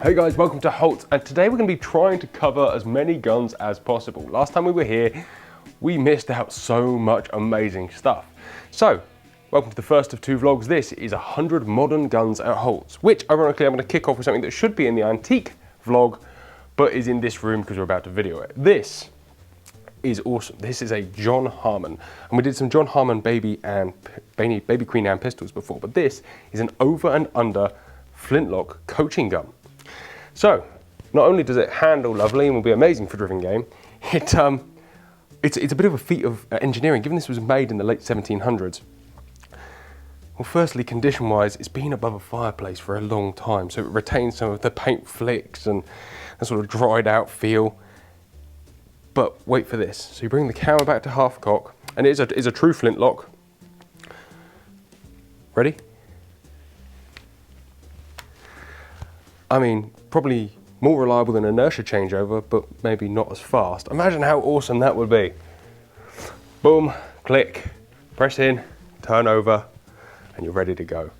Hey guys, welcome to Holts, and today we're going to be trying to cover as many guns as possible. Last time we were here, we missed out so much amazing stuff. So, welcome to the first of two vlogs. This is 100 modern guns at Holts, which ironically I'm going to kick off with something that should be in the antique vlog, but is in this room because we're about to video it. This is awesome. This is a John Harmon, and we did some John Harmon baby Queen Anne pistols before, but this is an over and under flintlock coaching gun. So, not only does it handle lovely and will be amazing for driven game, it's a bit of a feat of engineering, given this was made in the late 1700s. Well, firstly, condition-wise, it's been above a fireplace for a long time, so it retains some of the paint flicks and a sort of dried out feel. But wait for this. So you bring the camera back to half cock, and it is a true flintlock. Ready? I mean, probably more reliable than inertia changeover, but maybe not as fast. Imagine how awesome that would be. Boom, click, press in, turn over, and you're ready to go.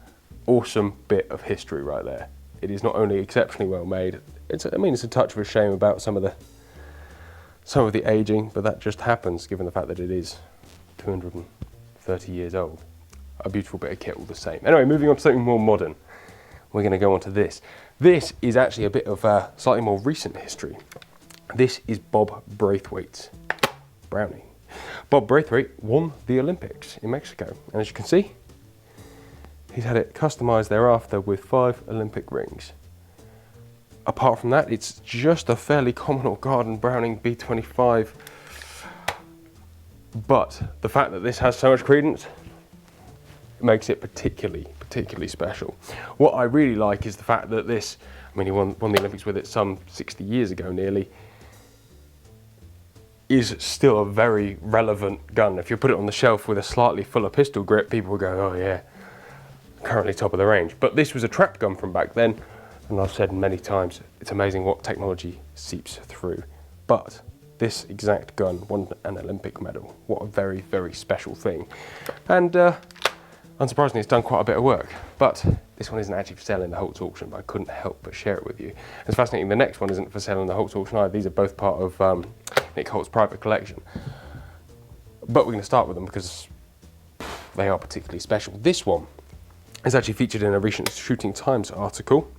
Awesome bit of history right there. It is not only exceptionally well made, it's a touch of a shame about some of the aging, but that just happens given the fact that it is 230 years old. A beautiful bit of kit all the same. Anyway, moving on to something more modern. We're going to go on to this. This is actually a bit of a slightly more recent history. This is Bob Braithwaite's Brownie. Bob Braithwaite won the Olympics in Mexico, and as you can see, he's had it customized thereafter with 5 Olympic rings. Apart from that, it's just a fairly common or garden Browning B25, but the fact that this has so much credence makes it particularly special. What I really like is the fact that this, I mean, he won the Olympics with it some 60 years ago nearly, is still a very relevant gun. If you put it on the shelf with a slightly fuller pistol grip, people will go, oh yeah, currently top of the range. But this was a trap gun from back then, and I've said many times, it's amazing what technology seeps through. But this exact gun won an Olympic medal. What a very, very special thing. And unsurprisingly, it's done quite a bit of work, but this one isn't actually for sale in the Holts auction, but I couldn't help but share it with you. It's fascinating, the next one isn't for sale in the Holts auction either. These are both part of Nick Holt's private collection. But we're going to start with them because they are particularly special. This one is actually featured in a recent Shooting Times article.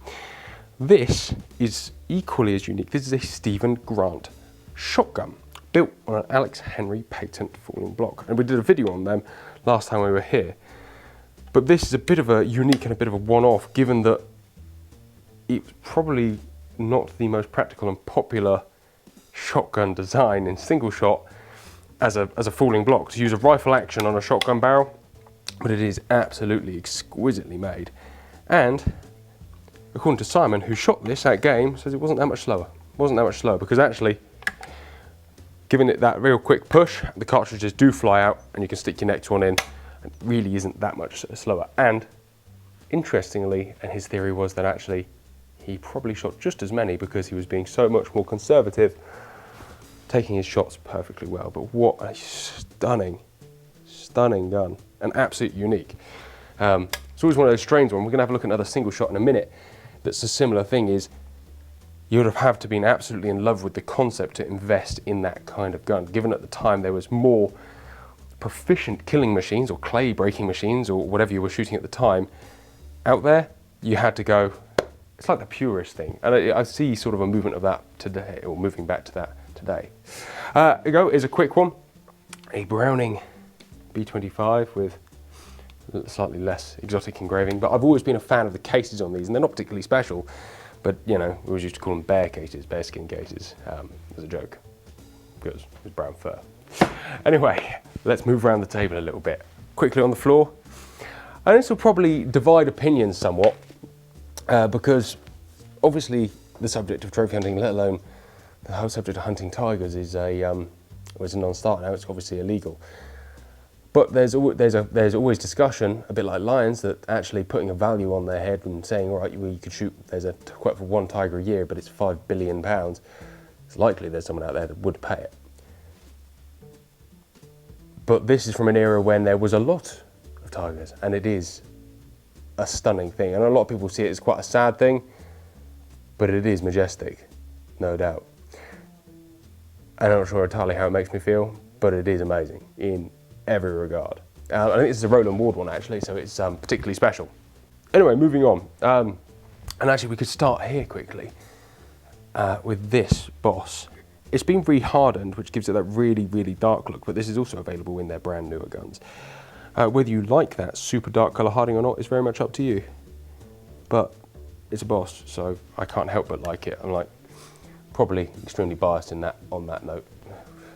This is equally as unique. This is a Stephen Grant shotgun, built on an Alex Henry patent falling block. And we did a video on them last time we were here. But this is a bit of a unique and a bit of a one-off, given that it's probably not the most practical and popular shotgun design in single shot as a falling block, to use a rifle action on a shotgun barrel, but it is absolutely exquisitely made. And according to Simon, who shot this at game, says it wasn't that much slower. It wasn't that much slower because actually, giving it that real quick push, the cartridges do fly out and you can stick your next one in. It really isn't that much slower. And interestingly, and his theory was that actually he probably shot just as many because he was being so much more conservative, taking his shots perfectly well. But what a stunning gun, and absolutely unique. It's always one of those strange ones. We're going to have a look at another single shot in a minute that's a similar thing. Is you would have to been absolutely in love with the concept to invest in that kind of gun, given at the time there was more proficient killing machines or clay breaking machines or whatever you were shooting at the time out there. You had to go, it's like the purist thing, and I see sort of a movement of that today, or moving back to that today. Here you go, is a quick one, a Browning B25 with slightly less exotic engraving, but I've always been a fan of the cases on these, and they're not particularly special, but you know, we always used to call them bear skin cases, as a joke, because it was brown fur. Anyway, let's move around the table a little bit. Quickly on the floor. And this will probably divide opinions somewhat, because obviously the subject of trophy hunting, let alone the whole subject of hunting tigers, is a non-starter now. It's obviously illegal. But there's always discussion, a bit like lions, that actually putting a value on their head and saying, all right, you could shoot, there's a quote for one tiger a year, but it's £5 billion. It's likely there's someone out there that would pay it. But this is from an era when there was a lot of tigers, and it is a stunning thing. And a lot of people see it as quite a sad thing. but it is majestic, no doubt. And I'm not sure entirely how it makes me feel, but it is amazing in every regard. I think this is a Roland Ward one actually, so it's particularly special. Anyway, moving on. And actually we could start here quickly with this Boss. It's been re-hardened, which gives it that really, really dark look, but this is also available in their brand newer guns. Whether you like that super dark colour hardening or not is very much up to you. But it's a Boss, so I can't help but like it. I'm like probably extremely biased in that on that note.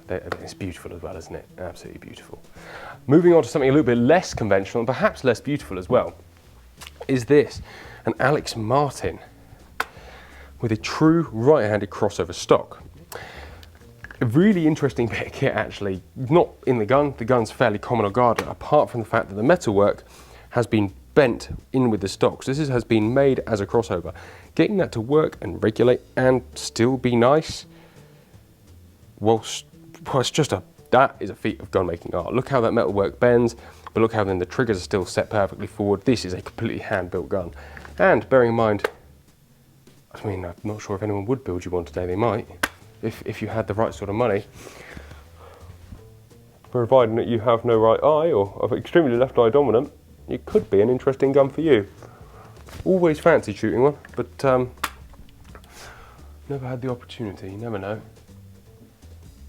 It's beautiful as well, isn't it? Absolutely beautiful. Moving on to something a little bit less conventional and perhaps less beautiful as well, is this, an Alex Martin with a true right-handed crossover stock. A really interesting bit of kit actually, not in the gun. The gun's fairly common or guarded, apart from the fact that the metalwork has been bent in with the stock. So this has been made as a crossover. Getting that to work and regulate and still be nice, well, it's just that is a feat of gun making art. Look how that metalwork bends, but look how then the triggers are still set perfectly forward. This is a completely hand-built gun. And bearing in mind, I mean, I'm not sure if anyone would build you one today. They might, if you had the right sort of money. Providing that you have no right eye or are extremely left eye dominant, it could be an interesting gun for you. Always fancied shooting one, but never had the opportunity. You never know.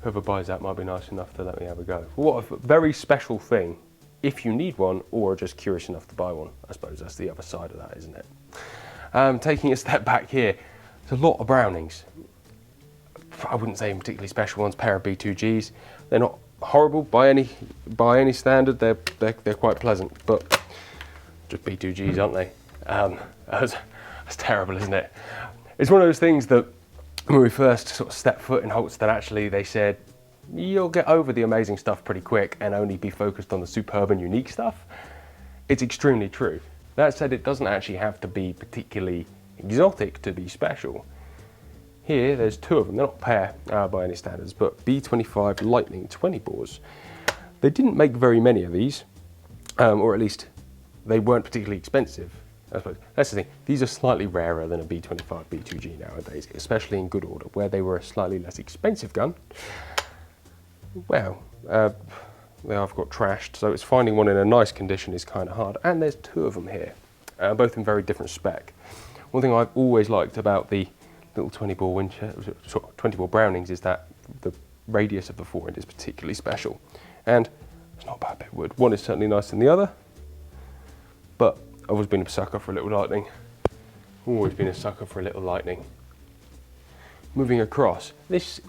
Whoever buys that might be nice enough to let me have a go. What a very special thing, if you need one or are just curious enough to buy one. I suppose that's the other side of that, isn't it? Taking a step back here, there's a lot of Brownings. I wouldn't say particularly special ones, pair of B2Gs. They're not horrible by any standard, they're quite pleasant, but just B2Gs, aren't they? That's terrible, isn't it? It's one of those things that when we first sort of stepped foot in Holts, that actually they said, you'll get over the amazing stuff pretty quick and only be focused on the superb and unique stuff. It's extremely true. That said, it doesn't actually have to be particularly exotic to be special. Here, there's two of them. They're not a pair by any standards, but B25 Lightning 20 bores. They didn't make very many of these, or at least they weren't particularly expensive, I suppose. That's the thing. These are slightly rarer than a B25 B2G nowadays, especially in good order. Where they were a slightly less expensive gun, well, they have got trashed, so it's finding one in a nice condition is kind of hard. And there's two of them here, both in very different spec. One thing I've always liked about the little 20 bore Winchester, 20 bore Brownings is that the radius of the forend is particularly special. And it's not a bad bit of wood. One is certainly nicer than the other, but I've always been a sucker for a little lightning. Always been a sucker for a little lightning. Moving across, this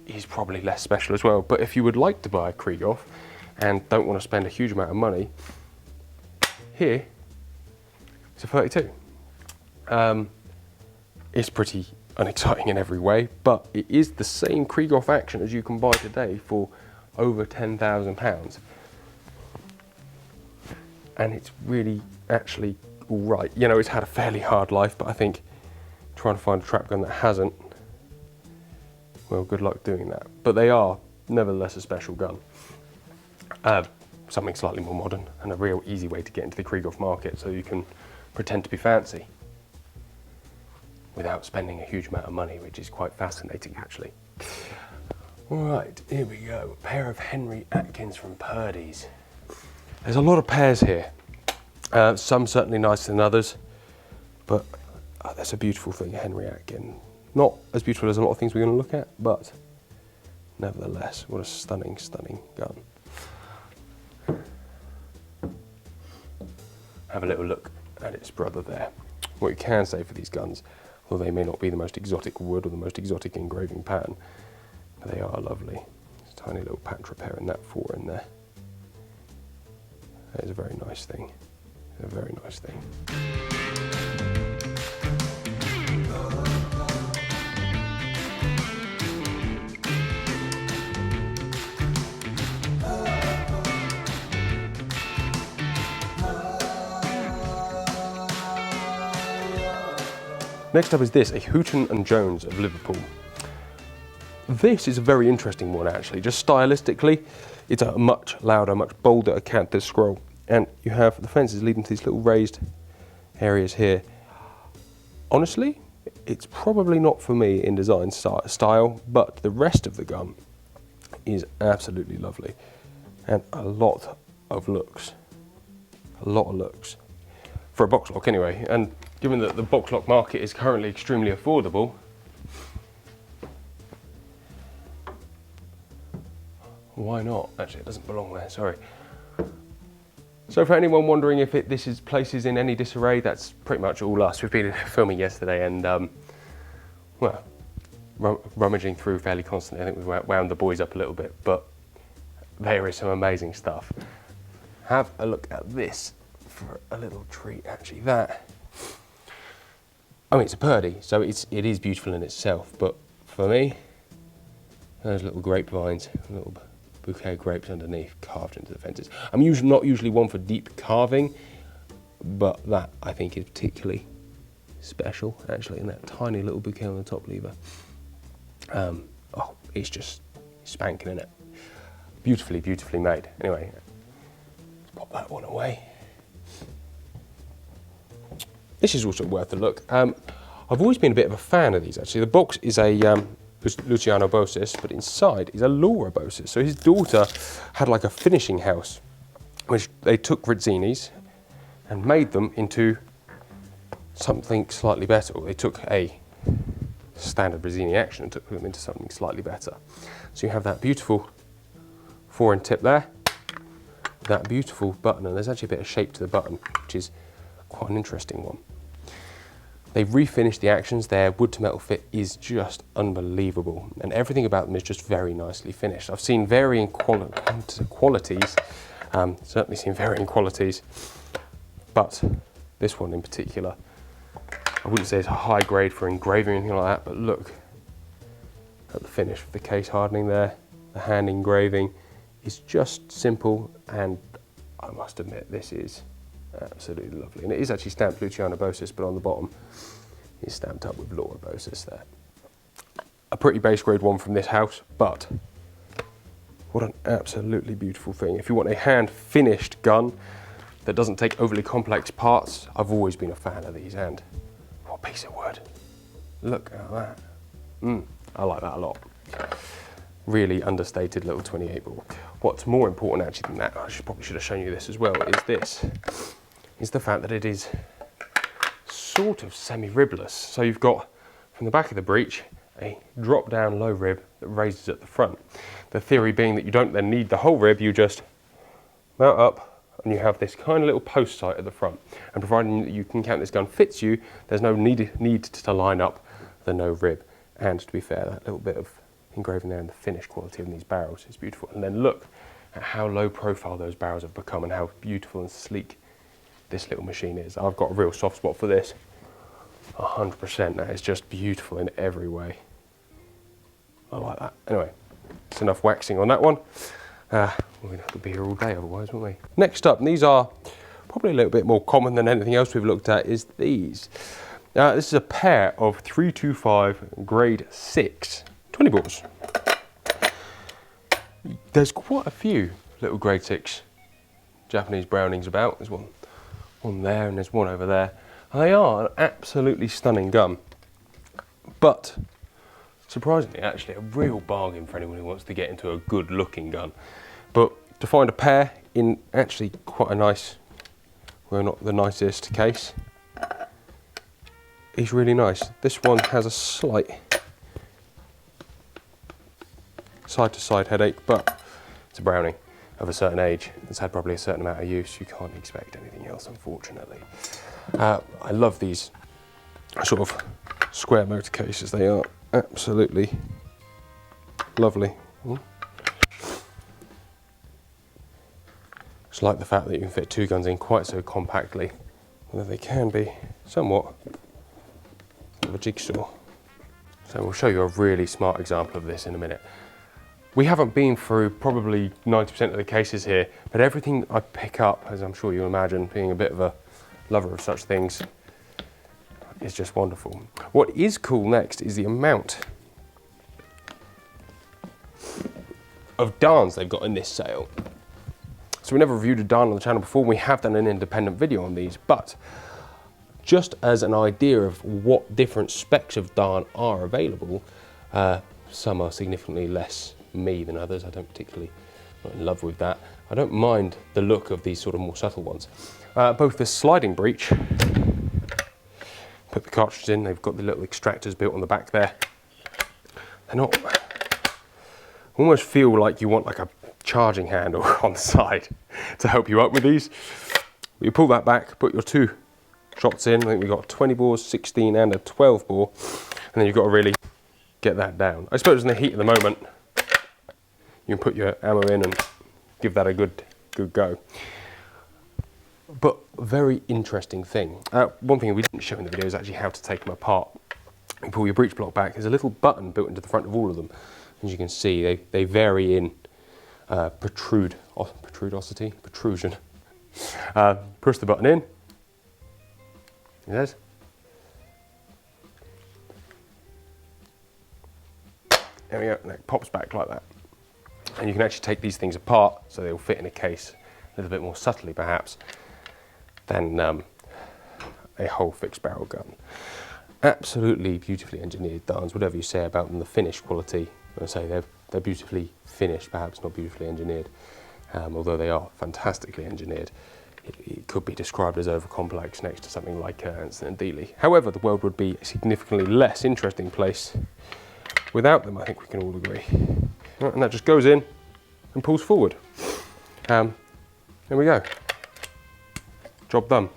is probably less special as well, but if you would like to buy a Krieghoff and don't want to spend a huge amount of money, here it's a 32. It's pretty unexciting in every way, but it is the same Krieghoff action as you can buy today for over £10,000. And it's really actually all right. You know, it's had a fairly hard life, but I think trying to find a trap gun that hasn't, well, good luck doing that. But they are nevertheless a special gun. Something slightly more modern and a real easy way to get into the Krieghoff market, so you can pretend to be fancy without spending a huge amount of money, which is quite fascinating actually. All right, here we go. A pair of Henry Atkins from Purdy's. There's a lot of pairs here. Some certainly nicer than others, but that's a beautiful thing, Henry Atkins. Not as beautiful as a lot of things we're going to look at, but nevertheless, what a stunning, stunning gun. Have a little look at its brother there. What you can say for these guns, although they may not be the most exotic wood or the most exotic engraving pattern, but they are lovely. There's a tiny little patch repair in that fore in there. That is a very nice thing. A very nice thing. Next up is this, a Hooton and Jones of Liverpool. This is a very interesting one actually, just stylistically. It's a much louder, much bolder acantha scroll. And you have the fences leading to these little raised areas here. Honestly, It's probably not for me in design style, but the rest of the gun is absolutely lovely. And a lot of looks. A lot of looks. For a box lock anyway, and given that the box lock market is currently extremely affordable, why not? Actually, it doesn't belong there, sorry. So for anyone wondering if this is places in any disarray, that's pretty much all us. We've been filming yesterday and, well, rummaging through fairly constantly. I think we've wound the boys up a little bit, but there is some amazing stuff. Have a look at this for a little treat, actually. That, I mean, it's a Purdy, so it is beautiful in itself, but for me, those little grapevines, a little bouquet of grapes underneath, carved into the fences. I'm not usually one for deep carving, but that I think is particularly special, actually, in that tiny little bouquet on the top lever. Oh, it's just spanking, isn't it? Beautifully, beautifully made. Anyway, let's pop that one away. This is also worth a look. I've always been a bit of a fan of these, actually. The box is a Luciano Bosis, but inside is a Laura Bosis. So his daughter had like a finishing house, which they took Rizzinis and made them into something slightly better. They took a standard Rizzini action and took them into something slightly better. So you have that beautiful 4-inch tip there, that beautiful button, and there's actually a bit of shape to the button, which is quite an interesting one. They've refinished the actions. Their wood to metal fit is just unbelievable, and everything about them is just very nicely finished. I've seen varying qualities, certainly seen varying qualities, but this one in particular, I wouldn't say it's a high grade for engraving or anything like that, but look at the finish of the case hardening there. The hand engraving is just simple, and I must admit this is absolutely lovely. And it is actually stamped Luciano Bosis, but on the bottom is stamped up with Laura Bosis there. A pretty base grade one from this house, but what an absolutely beautiful thing. If you want a hand finished gun that doesn't take overly complex parts, I've always been a fan of these, and what a piece of wood. Look at that. I like that a lot. Really understated little 28 ball. What's more important actually than that, probably should have shown you this as well, is the fact that it is sort of semi-ribless. So you've got, from the back of the breech, a drop down low rib that raises at the front. The theory being that you don't then need the whole rib, you just mount up and you have this kind of little post sight at the front. And providing that you can count this gun fits you, there's no need to line up the no rib. And to be fair, that little bit of engraving there and the finish quality of these barrels is beautiful. And then look at how low profile those barrels have become and how beautiful and sleek this little machine is. I've got a real soft spot for this, 100%. That is just beautiful in every way. I like that. Anyway, it's enough waxing on that one. We'd have to be here all day otherwise, wouldn't we? Next up, and these are probably a little bit more common than anything else we've looked at, is these. This is a pair of 325 grade 6 20 bores. There's quite a few little grade 6 Japanese Brownings about. There's one there and there's one over there. And they are an absolutely stunning gun. But surprisingly, actually, a real bargain for anyone who wants to get into a good looking gun. But to find a pair in actually quite a nice, well, not the nicest case, is really nice. This one has a slight side to side headache, but it's a Brownie of a certain age. It's had probably a certain amount of use. You can't expect anything else, unfortunately. I love these sort of square motor cases. They are absolutely lovely. Just like the fact that you can fit two guns in quite so compactly, although they can be somewhat of a jigsaw. So we'll show you a really smart example of this in a minute. We haven't been through probably 90% of the cases here, but everything I pick up, as I'm sure you'll imagine, being a bit of a lover of such things, is just wonderful. What is cool next is the amount of darns they've got in this sale. So we never reviewed a darn on the channel before. We have done an independent video on these, but just as an idea of what different specs of darn are available, some are significantly less me than others. I don't particularly, not in love with that. I don't mind the look of these sort of more subtle ones. Both the sliding breech, put the cartridge in, they've got the little extractors built on the back there. They're not, almost feel like you want like a charging handle on the side to help you up with these. You pull that back, put your 2 shots in. I think we've got 20 bores, 16 and a 12 bore, and then you've got to really get that down. I suppose in the heat of the moment, you can put your ammo in and give that a good go. But very interesting thing. One thing we didn't show in the video is actually how to take them apart. You pull your breech block back, there's a little button built into the front of all of them. As you can see, they vary in protrusion. Push the button in. Yes. There we go, and it pops back like that. And you can actually take these things apart so they'll fit in a case a little bit more subtly perhaps than a whole fixed barrel gun. Absolutely beautifully engineered darns, whatever you say about them, the finish quality, I say they're beautifully finished, perhaps not beautifully engineered, although they are fantastically engineered. It could be described as over-complex next to something like Anson and Dealey. However, the world would be a significantly less interesting place without them, I think we can all agree. And that just goes in and pulls forward. There we go. Job done.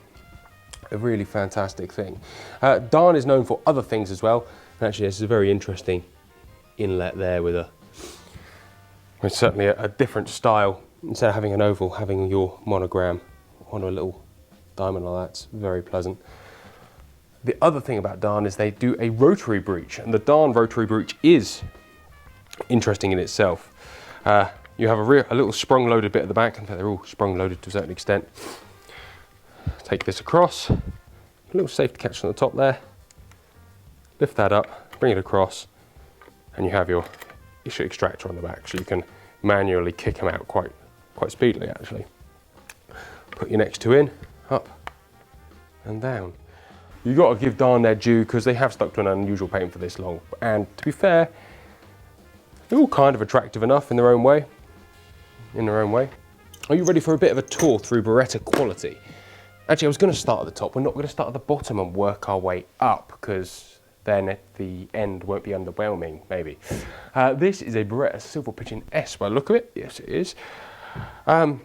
A really fantastic thing. Darn is known for other things as well. And actually, this is a very interesting inlet there with certainly a different style. Instead of having an oval, having your monogram on a little diamond like that's very pleasant. The other thing about Darn is they do a rotary breech, and the Darn rotary breech is interesting in itself. You have a little sprung loaded bit at the back. In fact, they're all sprung loaded to a certain extent. Take this across, a little safety catch on the top there, lift that up, bring it across, and you have your issue extractor on the back, so you can manually kick them out quite speedily actually. Put your next 2 in, up and down. You've got to give Darn their due because they have stuck to an unusual paint for this long, and to be fair, they're all kind of attractive enough in their own way. Are you ready for a bit of a tour through Beretta quality? Actually, I was going to start at the top. We're not going to start at the bottom and work our way up, because then at the end won't be underwhelming, maybe. This is a Beretta Silver Pigeon S by the look of it. Yes, it is. An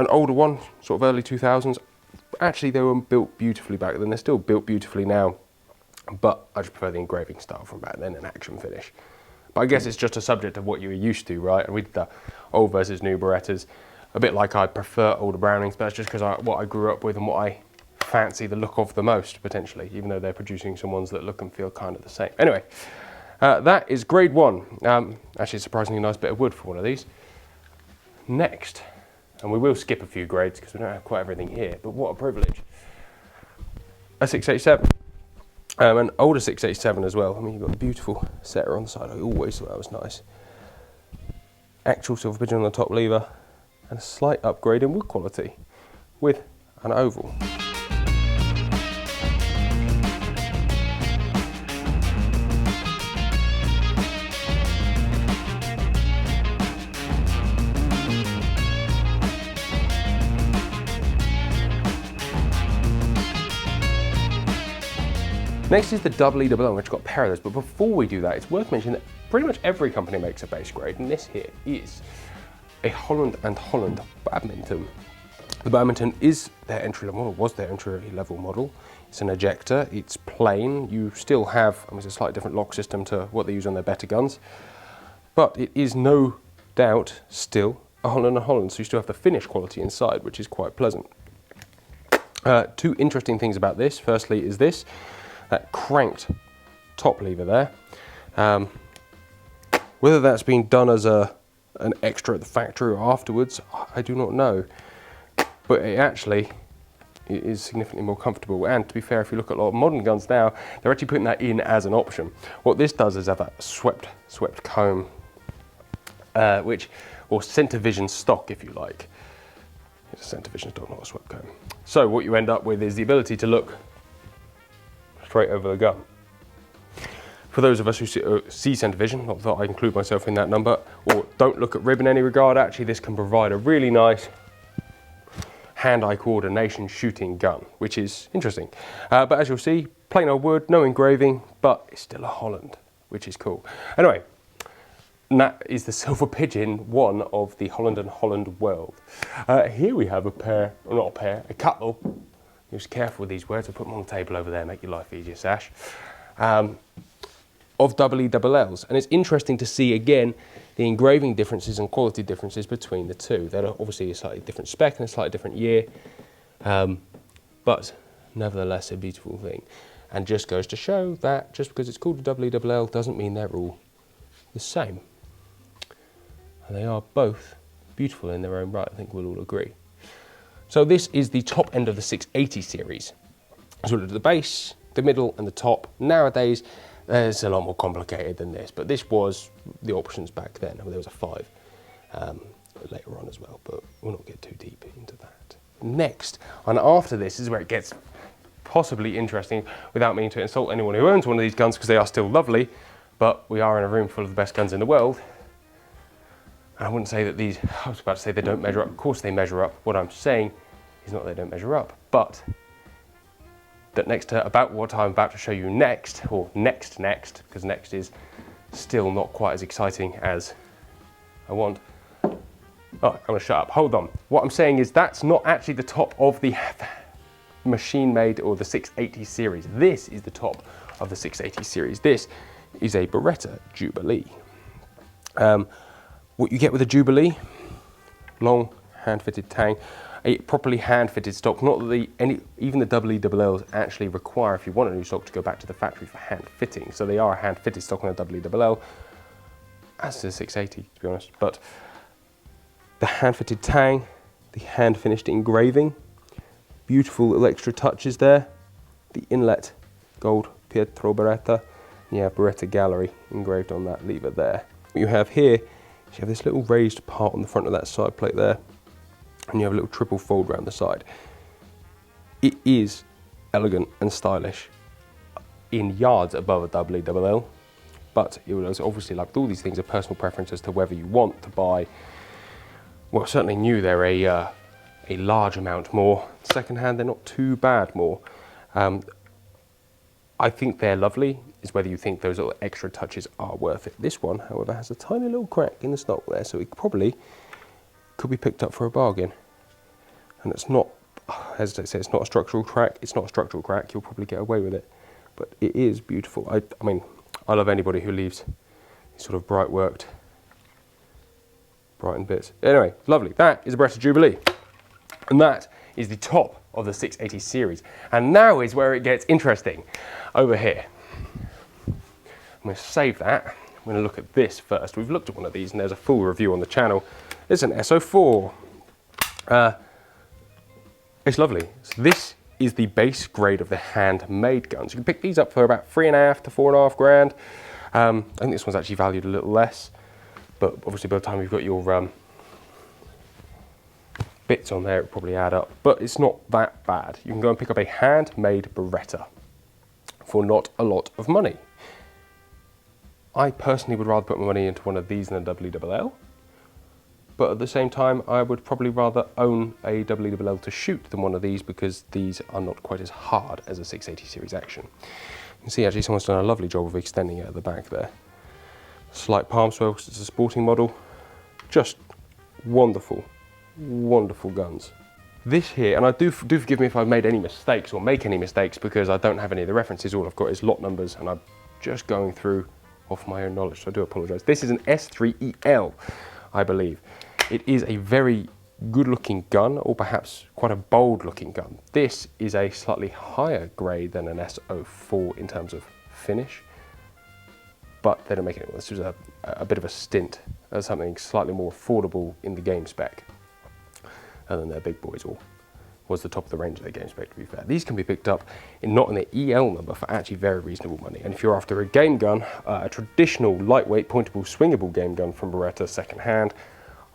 older one, sort of early 2000s. Actually, they were built beautifully back then. They're still built beautifully now, but I just prefer the engraving style from back then and action finish. But I guess it's just a subject of what you were used to, right? And we did the old versus new Berettas. A bit like I prefer older Brownings, but that's just because what I grew up with and what I fancy the look of the most, potentially, even though they're producing some ones that look and feel kind of the same. Anyway, that is grade 1. Actually, a surprisingly nice bit of wood for one of these. Next, and we will skip a few grades because we don't have quite everything here, but what a privilege. A 687. An older 687 as well. I mean, you've got a beautiful setter on the side. I always thought that was nice. Actual silver pigeon on the top lever, and a slight upgrade in wood quality with an oval. Next is the EEEE, which got a pair of those, but before we do that, it's worth mentioning that pretty much every company makes a base grade, and this here is a Holland & Holland Badminton. The Badminton is their entry-level model, was their entry-level model. It's an ejector, it's plain. You still have, it's a slightly different lock system to what they use on their better guns, but it is no doubt still a Holland & Holland, so you still have the finish quality inside, which is quite pleasant. 2 interesting things about this. Firstly is this, that cranked top lever there. Whether that's been done as an extra at the factory or afterwards, I do not know. But it actually is significantly more comfortable. And to be fair, if you look at a lot of modern guns now, they're actually putting that in as an option. What this does is have that swept comb, or center vision stock, if you like. It's a center vision stock, not a swept comb. So what you end up with is the ability to look straight over the gun. For those of us who see centre vision, not that I include myself in that number, or don't look at rib in any regard, actually this can provide a really nice hand-eye coordination shooting gun, which is interesting. But as you'll see, plain old wood, no engraving, but it's still a Holland, which is cool. Anyway, and that is the Silver Pigeon, one of the Holland and Holland world. Here we have a pair, or not a pair, a couple. Just careful with these words, I'll put them on the table over there, make your life easier, Sash. Of EELLs, and it's interesting to see again the engraving differences and quality differences between the two. They're obviously a slightly different spec and a slightly different year, but nevertheless a beautiful thing. And just goes to show that just because it's called a EELL doesn't mean they're all the same. And they are both beautiful in their own right, I think we'll all agree. So this is the top end of the 680 series. So look at the base, the middle and the top. Nowadays, it's a lot more complicated than this, but this was the options back then. I mean, there was a 5 later on as well, but we'll not get too deep into that. Next, and after this is where it gets possibly interesting, without meaning to insult anyone who owns one of these guns, because they are still lovely, but we are in a room full of the best guns in the world. And I wouldn't say that these, I was about to say they don't measure up. Of course they measure up. What I'm saying is not they don't measure up, but that next to about what I'm about to show you next, or next, because next is still not quite as exciting as I want. Oh, I'm gonna shut up, hold on. What I'm saying is that's not actually the top of the machine-made or the 680 series. This is the top of the 680 series. This is a Beretta Jubilee. What you get with a Jubilee, long hand-fitted tang, a properly hand-fitted stock. Not that even the EELLs actually require, if you want a new stock, to go back to the factory for hand fitting. So they are a hand-fitted stock on a EELL, as to the 680 to be honest. But the hand-fitted tang, the hand-finished engraving, beautiful little extra touches there. The inlet, gold Pietro Beretta, and you have Beretta Gallery engraved on that lever there. What you have here is you have this little raised part on the front of that side plate there, and you have a little triple fold around the side. It is elegant and stylish in yards above a EELL, but it was obviously, like all these things, a personal preference as to whether you want to buy, well, certainly new, they're a large amount more. Second hand, they're not too bad more. I think they're lovely, is whether you think those little extra touches are worth it. This one, however, has a tiny little crack in the stock there, so it probably could be picked up for a bargain. And it's not, as I say, it's not a structural crack. It's not a structural crack. You'll probably get away with it, but it is beautiful. I mean, I love anybody who leaves these sort of brightened bits. Anyway, lovely. That is a Beretta Jubilee, and that is the top of the 680 series. And now is where it gets interesting. Over here, I'm going to save that. I'm going to look at this first. We've looked at one of these, and there's a full review on the channel. It's an SO4. It's lovely. So this is the base grade of the handmade guns. You can pick these up for about $3.5 to $4.5 grand. I think this one's actually valued a little less, but obviously by the time you've got your bits on there, it probably add up. But it's not that bad. You can go and pick up a handmade Beretta for not a lot of money. I personally would rather put my money into one of these than a EELL. But at the same time, I would probably rather own a EELL to shoot than one of these, because these are not quite as hard as a 680 series action. You can see actually someone's done a lovely job of extending it at the back there. Slight palm swell because it's a sporting model. Just wonderful, wonderful guns. This here, and I do forgive me if I've made any mistakes or make any mistakes, because I don't have any of the references. All I've got is lot numbers, and I'm just going through off my own knowledge, so I do apologise. This is an S3EL, I believe. It is a very good looking gun, or perhaps quite a bold looking gun. This is a slightly higher grade than an SO4 in terms of finish, but they don't make it. This was a bit of a stint as something slightly more affordable in the game spec, other than their big boys, or was the top of the range of their game spec, to be fair. These can be picked up not in the EL number for actually very reasonable money. And if you're after a game gun, a traditional lightweight pointable swingable game gun from Beretta second hand,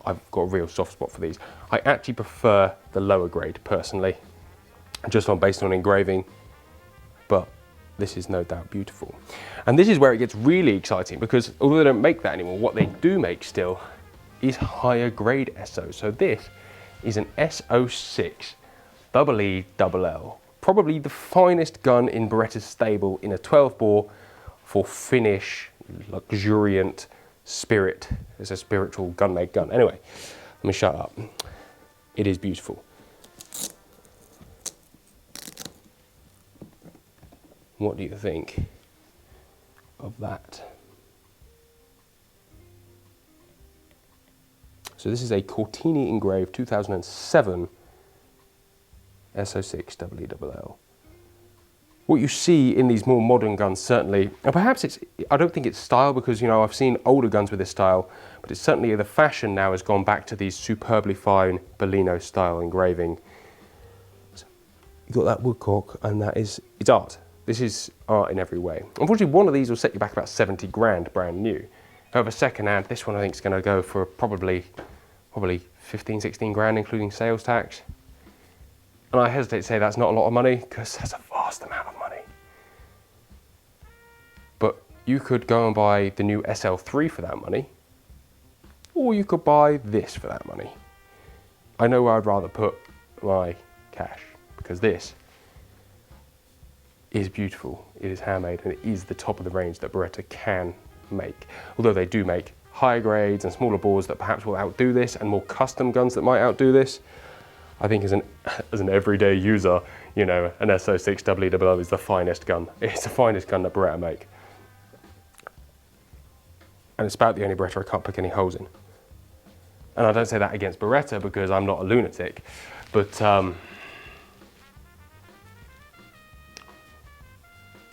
I've got a real soft spot for these. I actually prefer the lower grade personally, just based on engraving, but this is no doubt beautiful. And this is where it gets really exciting, because although they don't make that anymore, what they do make still is higher grade SO. So this is an SO6 EE probably the finest gun in Beretta's stable in a 12 bore for Finnish luxuriant spirit. It's a spiritual gun-made gun. Anyway, let me shut up. It is beautiful. What do you think of that? So this is a Cortini engraved 2007 SO6 EE. What you see in these more modern guns certainly, and perhaps it's, I don't think it's style, because you know I've seen older guns with this style, but it's certainly the fashion now has gone back to these superbly fine Bellino style engraving. So you've got that woodcock, and that is, it's art. This is art in every way. Unfortunately, one of these will set you back about 70 grand brand new. However, second hand, this one I think is going to go for probably 15, 16 grand, including sales tax. And I hesitate to say that's not a lot of money, because that's a vast amount of money. But you could go and buy the new SL3 for that money, or you could buy this for that money. I know where I'd rather put my cash, because this is beautiful, it is handmade, and it is the top of the range that Beretta can make. Although they do make higher grades and smaller bores that perhaps will outdo this, and more custom guns that might outdo this. I think as an everyday user, you know, an SO6 EE is the finest gun. It's the finest gun that Beretta make. And it's about the only Beretta I can't pick any holes in. And I don't say that against Beretta because I'm not a lunatic, but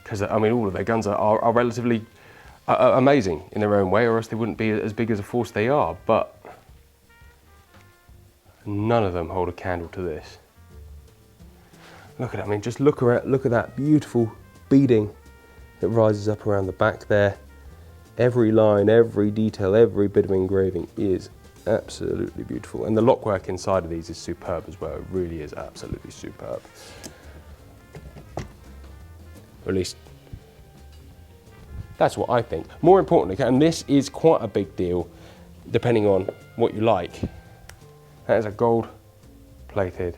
because I mean all of their guns are relatively amazing in their own way, or else they wouldn't be as big as a force they are, but none of them hold a candle to this. Look at it, I mean just look at that beautiful beading that rises up around the back there. Every line, every detail, every bit of engraving is absolutely beautiful. And the lockwork inside of these is superb as well. It really is absolutely superb. Or at least, that's what I think. More importantly, and this is quite a big deal, depending on what you like, that is a gold plated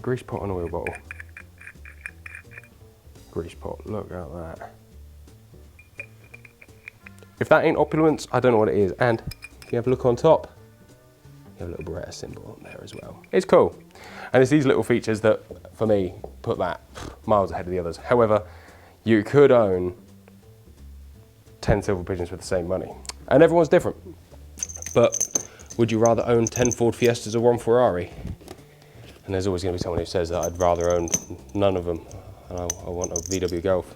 grease pot and oil bottle. Grease pot, look at that. If that ain't opulence, I don't know what it is. And if you have a look on top, you have a little Beretta symbol on there as well. It's cool. And it's these little features that, for me, put that miles ahead of the others. However, you could own 10 Silver Pigeons for the same money. And everyone's different. But would you rather own 10 Ford Fiestas or one Ferrari? And there's always going to be someone who says that I'd rather own none of them. And I want a VW Golf.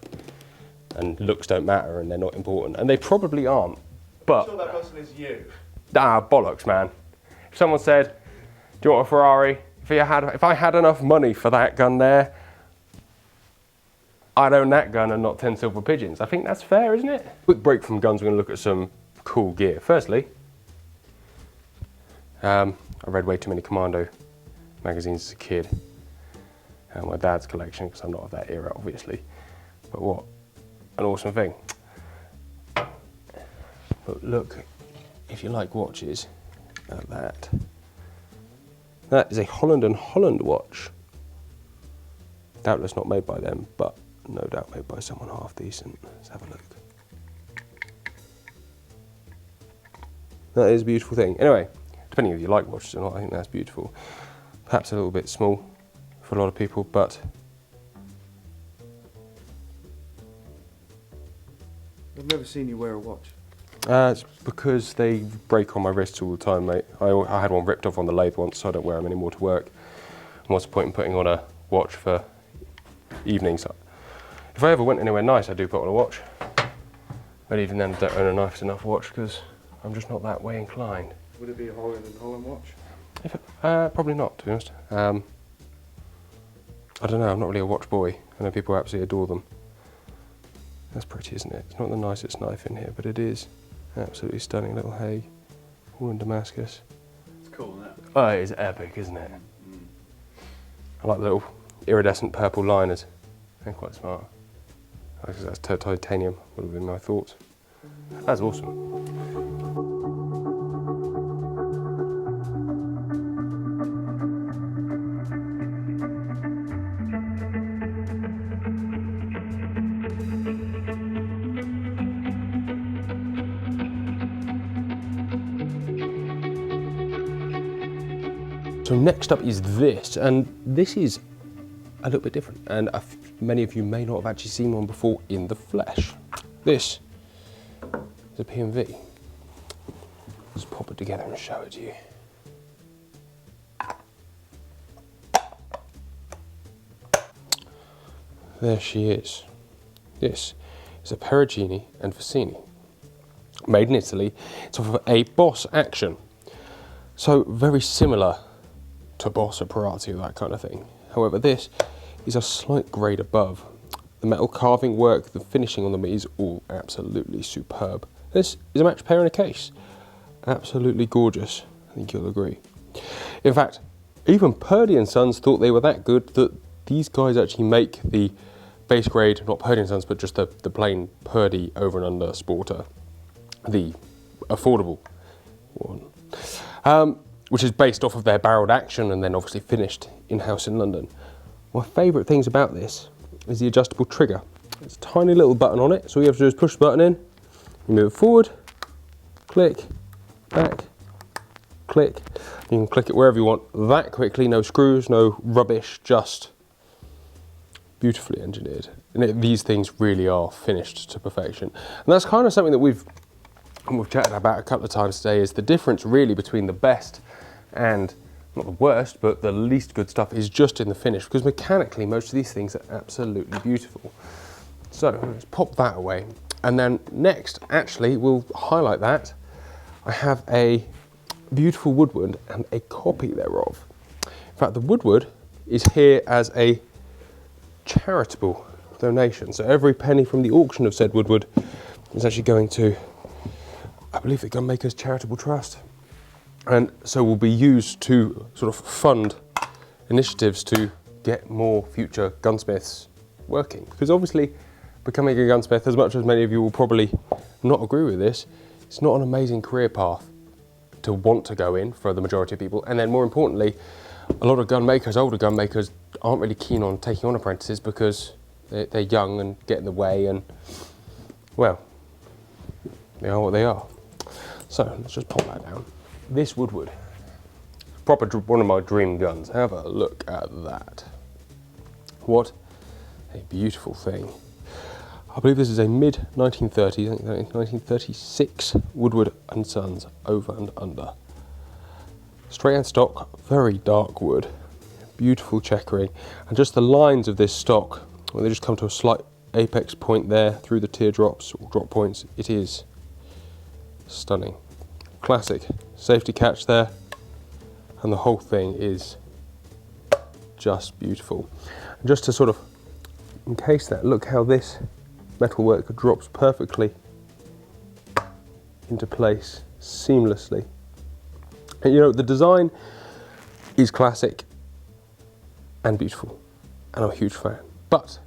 And looks don't matter and they're not important. And they probably aren't. But I'm sure that person is you. Ah, bollocks, man. If someone said, do you want a Ferrari? If I had enough money for that gun there, I'd own that gun and not 10 Silver Pigeons. I think that's fair, isn't it? Quick break from guns, we're going to look at some cool gear. Firstly, I read way too many Commando magazines as a kid. My dad's collection, because I'm not of that era, obviously. But what an awesome thing. But look, if you like watches, at that. That is a Holland & Holland watch. Doubtless not made by them, but no doubt made by someone half decent. Let's have a look. That is a beautiful thing. Anyway, depending if you like watches or not, I think that's beautiful. Perhaps a little bit small for a lot of people, but I've never seen you wear a watch. it's because they break on my wrists all the time, mate. I had one ripped off on the lathe once, so I don't wear them anymore to work. And what's the point in putting on a watch for evenings? If I ever went anywhere nice, I do put on a watch. But even then, I don't own a nice enough watch because I'm just not that way inclined. Would it be a Holland & Holland watch? Probably not, to be honest. I don't know, I'm not really a watch boy. I know people absolutely adore them. That's pretty, isn't it? It's not the nicest knife in here, but it is absolutely stunning little Hague, all in Damascus. It's cool, isn't it? Oh, it is epic, isn't it? I like the little iridescent purple liners. They're quite smart. I guess that's titanium, would have been my thoughts. That's awesome. So next up is this, and this is a little bit different, and many of you may not have actually seen one before in the flesh. This is a P&V. Let's pop it together and show it to you. There she is. This is a Perugini and Vicini. Made in Italy, it's off of a Boss action. So very similar to Boss or Parati or that kind of thing. However, this is a slight grade above. The metal carving work, the finishing on them is all absolutely superb. This is a match pair in a case. Absolutely gorgeous, I think you'll agree. In fact, even Purdy and Sons thought they were that good that these guys actually make the base grade, not Purdy and Sons, but just the plain Purdy over and under sporter, the affordable one. Which is based off of their barreled action and then obviously finished in-house in London. My favourite things about this is the adjustable trigger. There's a tiny little button on it, so all you have to do is push the button in, you move it forward, click, back, click. You can click it wherever you want that quickly, no screws, no rubbish, just beautifully engineered. And these things really are finished to perfection. And that's kind of something that we've chatted about a couple of times today, is the difference really between the best and not the worst, but the least good stuff is just in the finish, because mechanically most of these things are absolutely beautiful. So let's pop that away. And then next, actually, we'll highlight that. I have a beautiful Woodward and a copy thereof. In fact, the Woodward is here as a charitable donation. So every penny from the auction of said Woodward is actually going to, I believe, the Gunmakers Charitable Trust. And so will be used to sort of fund initiatives to get more future gunsmiths working. Because obviously, becoming a gunsmith, as much as many of you will probably not agree with this, it's not an amazing career path to want to go in for the majority of people. And then more importantly, a lot of gun makers, older gun makers, aren't really keen on taking on apprentices because they're young and get in the way, and well, they are what they are. So let's just pop that down. This Woodward, proper one of my dream guns. Have a look at that. What a beautiful thing. I believe this is a mid-1930s, I think 1936 Woodward and Sons over and under. Straight and stock, very dark wood, beautiful checkering, and just the lines of this stock, when they just come to a slight apex point there through the teardrops or drop points, it is stunning. Classic safety catch there, and the whole thing is just beautiful. And just to sort of encase that, look how this metalwork drops perfectly into place seamlessly. And you know, the design is classic and beautiful, and I'm a huge fan. But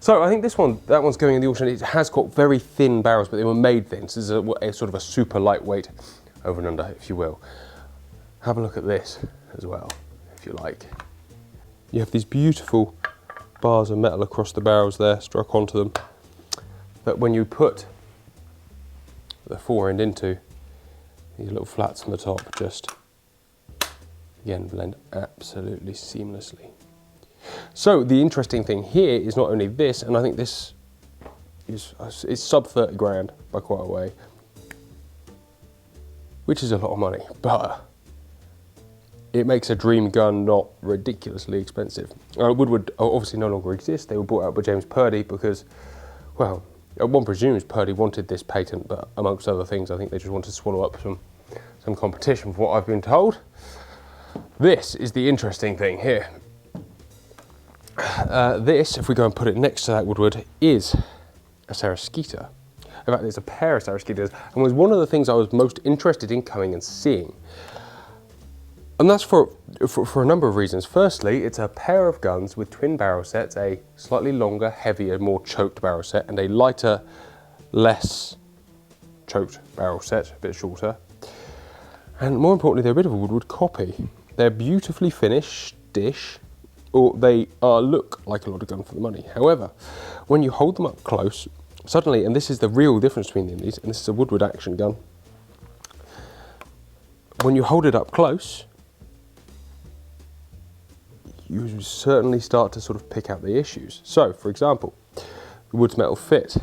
so I think this one, that one's going in the auction. It has got very thin barrels, but they were made thin. So this is a sort of a super lightweight over and under, if you will. Have a look at this as well, if you like. You have these beautiful bars of metal across the barrels there, struck onto them, that when you put the fore end into, these little flats on the top just, again, blend absolutely seamlessly. So the interesting thing here is not only this, and I think this is sub 30 grand by quite a way, which is a lot of money, but it makes a dream gun not ridiculously expensive. Woodward obviously no longer exists. They were bought out by James Purdy because, well, one presumes Purdy wanted this patent, but amongst other things, I think they just wanted to swallow up some competition, from what I've been told. This is the interesting thing here. This, if we go and put it next to that Woodward, is a Sarasquita. In fact, there's a pair of Sarasquitas, and was one of the things I was most interested in coming and seeing. And that's for a number of reasons. Firstly, it's a pair of guns with twin barrel sets, a slightly longer, heavier, more choked barrel set, and a lighter, less choked barrel set, a bit shorter. And more importantly, they're a bit of a woodward copy. They're beautifully finished-ish, or they look like a lot of gun for the money. However, when you hold them up close, suddenly, and this is the real difference between these, and this is a Woodward action gun, when you hold it up close, you certainly start to sort of pick out the issues. So, for example, the wood's metal fit,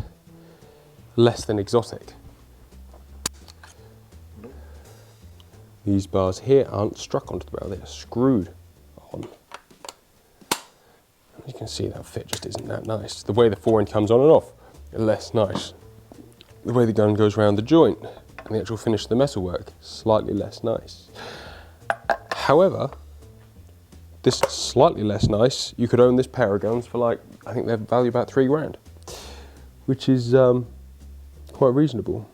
less than exotic. These bars here aren't struck onto the barrel, they're screwed on. You can see that fit just isn't that nice. The way the forend comes on and off, less nice. The way the gun goes around the joint and the actual finish of the metalwork, slightly less nice. However, this slightly less nice, you could own this pair of guns for like, I think they're valued about £3 grand, which is quite reasonable.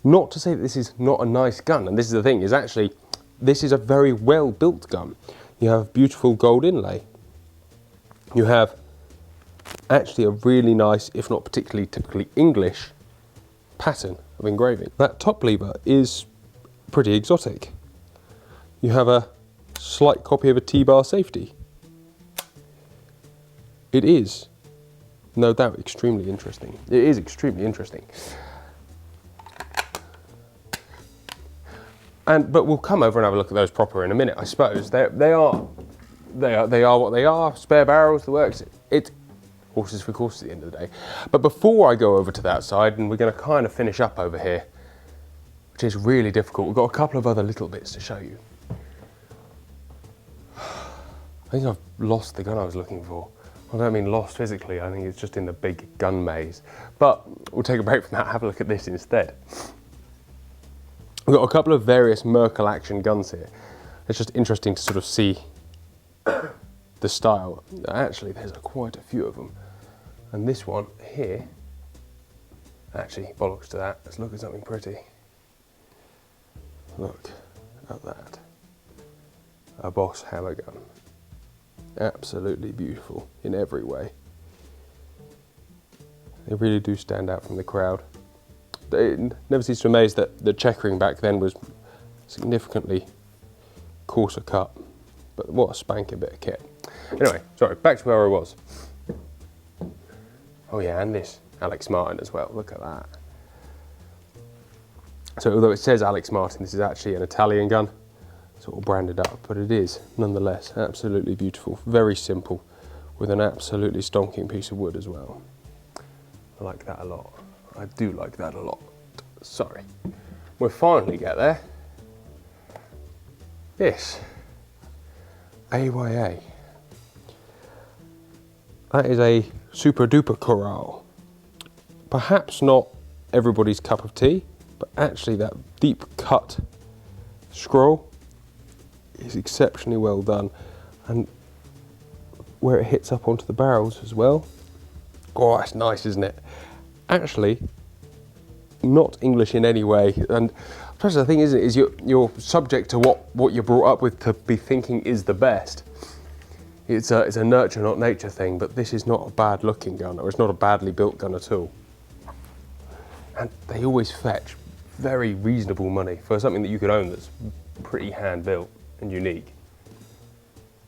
Not to say that this is not a nice gun, and this is the thing, is actually, this is a very well built gun. You have beautiful gold inlay. You have actually a really nice, if not particularly typically English, pattern of engraving. That top lever is pretty exotic. You have a slight copy of a T-bar safety. It is, no doubt, extremely interesting. It is extremely interesting. But we'll come over and have a look at those proper in a minute, I suppose. They are what they are. Spare barrels, the works. It's horses for courses at the end of the day. But before I go over to that side, and we're going to kind of finish up over here, which is really difficult. We've got a couple of other little bits to show you. I think I've lost the gun I was looking for. I don't mean lost physically, I think it's just in the big gun maze. But we'll take a break from that, have a look at this instead. We've got a couple of various Merkel action guns here. It's just interesting to sort of see the style. Actually, there's quite a few of them. And this one here, actually, bollocks to that. Let's look at something pretty. Look at that. A Boss hammer gun. Absolutely beautiful in every way. They really do stand out from the crowd. It never ceases to amaze that the checkering back then was significantly coarser cut, but what a spanking bit of kit. Anyway, sorry, back to where I was. Oh yeah, and this Alex Martin as well, look at that. So although it says Alex Martin, this is actually an Italian gun. It's all branded up, but it is nonetheless absolutely beautiful, very simple, with an absolutely stonking piece of wood as well. I like that a lot. I do like that a lot. Sorry. We'll finally get there. This. AYA. That is a super duper corral. Perhaps not everybody's cup of tea, but actually that deep cut scroll is exceptionally well done. And where it hits up onto the barrels as well. Oh, that's nice, isn't it? Actually, not English in any way, and especially the thing is you're subject to what you're brought up with to be thinking is the best. It's a nurture, not nature thing, but this is not a bad looking gun, or it's not a badly built gun at all. And they always fetch very reasonable money for something that you could own that's pretty hand built and unique.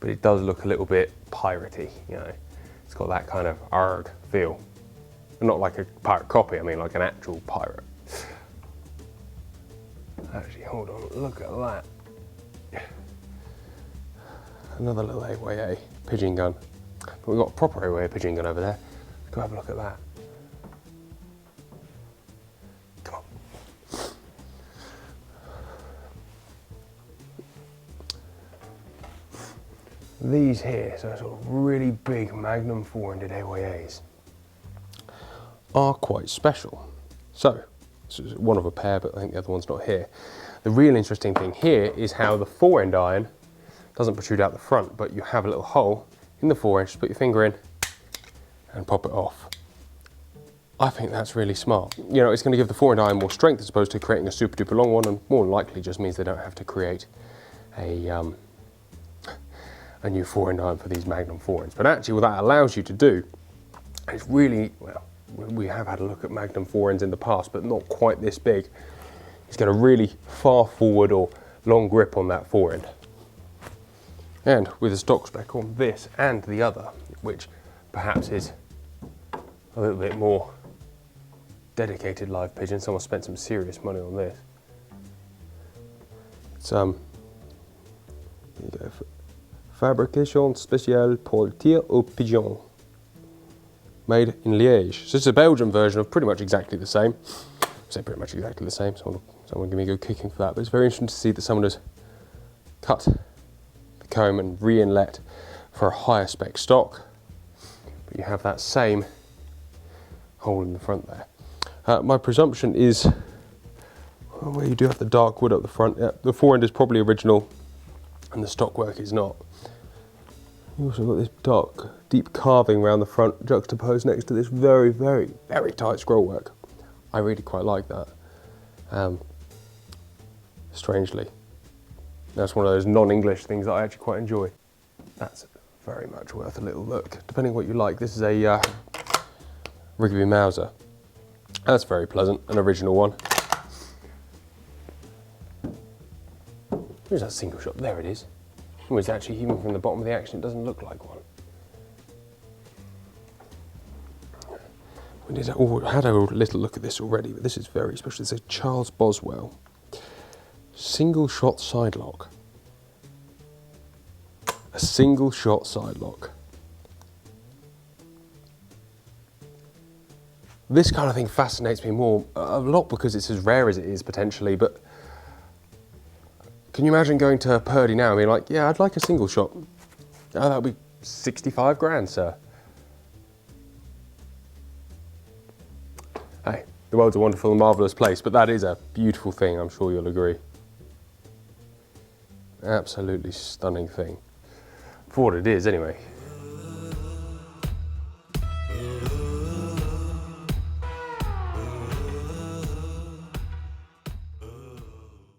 But it does look a little bit piratey, you know. It's got that kind of arg feel. Not like a pirate copy, I mean like an actual pirate. Actually, hold on, look at that. Another little AYA pigeon gun. But we've got a proper AYA pigeon gun over there. Go have a look at that. Come on. These here, so sort of really big Magnum 400 AYAs, are quite special. So, this is one of a pair, but I think the other one's not here. The real interesting thing here is how the fore-end iron doesn't protrude out the front, but you have a little hole in the fore-end, just put your finger in and pop it off. I think that's really smart. You know, it's going to give the fore-end iron more strength as opposed to creating a super duper long one, and more likely just means they don't have to create a a new forend iron for these Magnum forends. But actually what that allows you to do is really, well, we have had a look at Magnum forends in the past, but not quite this big. It's got a really far forward or long grip on that forend. And with a stock spec on this and the other, which perhaps is a little bit more dedicated live pigeon, someone spent some serious money on this. It's here you go. Fabrication spéciale pour le tir au pigeon. Made in Liège. So it's a Belgian version of pretty much exactly the same. I say pretty much exactly the same. Someone give me a good kicking for that. But it's very interesting to see that someone has cut the comb and re-inlet for a higher spec stock. But you have that same hole in the front there. My presumption is, well, you do have the dark wood up the front. Yeah, the forend is probably original and the stockwork is not. You also got this dark, deep carving around the front, juxtaposed next to this very, very, very tight scroll work. I really quite like that. Strangely, that's one of those non-English things that I actually quite enjoy. That's very much worth a little look, depending what you like. This is a Rigby Mauser. That's very pleasant, an original one. Where's that single shot? There it is. Oh, it's actually, even from the bottom of the action, it doesn't look like one. I had a little look at this already, but this is very special. It's a Charles Boswell single shot side lock. A single shot side lock. This kind of thing fascinates me more, a lot because it's as rare as it is potentially, but can you imagine going to Purdy now and being like, yeah, I'd like a single shot. Oh, that'll be 65 grand, sir. Hey, the world's a wonderful and marvellous place, but that is a beautiful thing, I'm sure you'll agree. Absolutely stunning thing. For what it is, anyway.